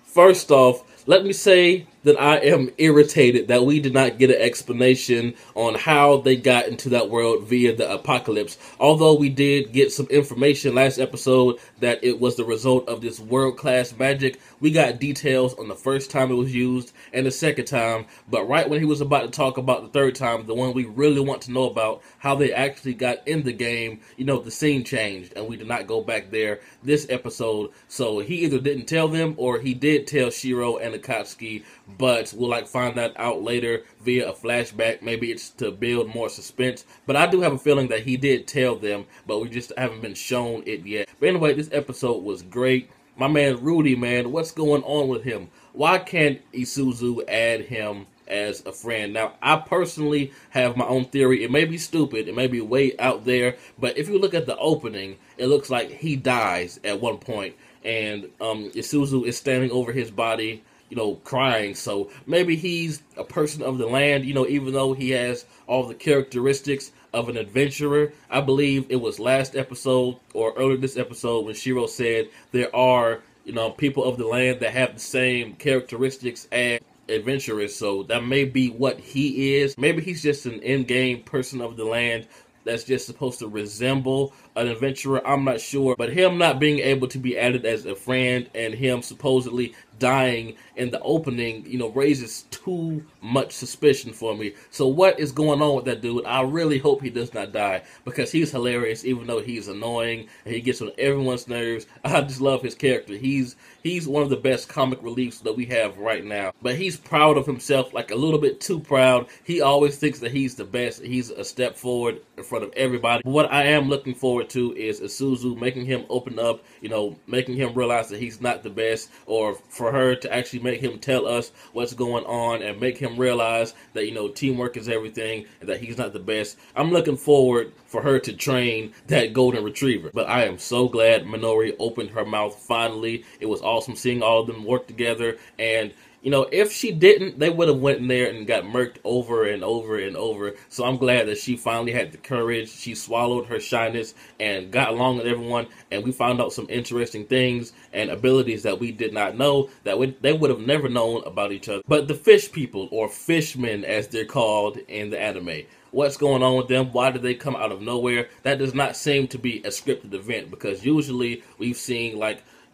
First off, let me say that I am irritated that we did not get an explanation on how they got into that world via the apocalypse. Although we did get some information last episode that it was the result of this world-class magic, we got details on the first time it was used and the second time. But right when he was about to talk about the third time, the one we really want to know about, how they actually got in the game, the scene changed and we did not go back there this episode. So he either didn't tell them or he did tell Shiro and Akatsuki, but we'll find that out later via a flashback. Maybe it's to build more suspense, but I do have a feeling that he did tell them, but we just haven't been shown it yet. But anyway, this episode was great. My man Rudy, man, what's going on with him? Why can't Isuzu add him as a friend? Now, I personally have my own theory. It may be stupid, it may be way out there, but if you look at the opening, it looks like he dies at one point, and Isuzu is standing over his body, crying. So maybe he's a person of the land, even though he has all the characteristics of an adventurer. I believe it was last episode or earlier this episode when Shiro said there are, people of the land that have the same characteristics as adventurers. So that may be what he is. Maybe he's just an in-game person of the land that's just supposed to resemble an adventurer. I'm not sure. But him not being able to be added as a friend and him supposedly dying in the opening, raises too much suspicion for me. So what is going on with that dude? I really hope he does not die because he's hilarious, even though he's annoying and he gets on everyone's nerves. I just love his character. He's one of the best comic reliefs that we have right now. But he's proud of himself, like a little bit too proud. He always thinks that he's the best. He's a step forward in front of everybody. But what I am looking forward to is Isuzu making him open up, making him realize that he's not the best, or for her to actually make him tell us what's going on and make him realize that, teamwork is everything and that he's not the best. I'm looking forward for her to train that golden retriever. But I am so glad Minori opened her mouth finally. It was awesome seeing all of them work together, and if she didn't, they would have went in there and got murked over and over and over. So I'm glad that she finally had the courage. She swallowed her shyness and got along with everyone, and we found out some interesting things and abilities that we did not know, that they would have never known about each other. But the fish people, or FishMen as they're called in the anime, what's going on with them? Why did they come out of nowhere? That does not seem to be a scripted event, because usually we've seen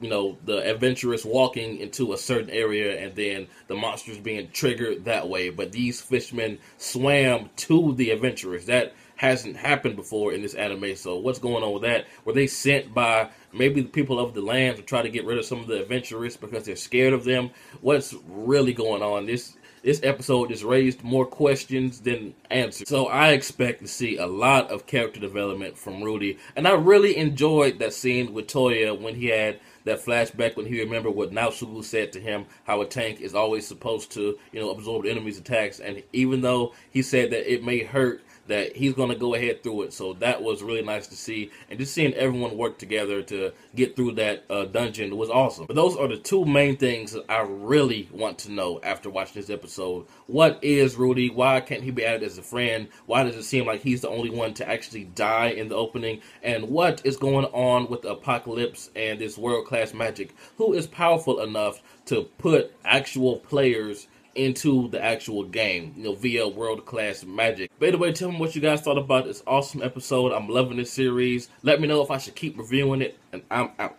the adventurous walking into a certain area and then the monsters being triggered that way. But these fishmen swam to the adventurers. That hasn't happened before in this anime. So what's going on with that? Were they sent by maybe the people of the land to try to get rid of some of the adventurers because they're scared of them? What's really going on? This episode just raised more questions than answers. So I expect to see a lot of character development from Rudy. And I really enjoyed that scene with Toya when he had that flashback when he remembered what Naosugu said to him, how a tank is always supposed to, absorb the enemy's attacks. And even though he said that it may hurt, that he's going to go ahead through it. So that was really nice to see. And just seeing everyone work together to get through that dungeon was awesome. But those are the two main things that I really want to know after watching this episode. What is Rudy? Why can't he be added as a friend? Why does it seem like he's the only one to actually die in the opening? And what is going on with the apocalypse and this world-class magic? Who is powerful enough to put actual players into the actual game, via world-class magic? By the way, tell me what you guys thought about this awesome episode. I'm loving this series. Let me know if I should keep reviewing it, and I'm out.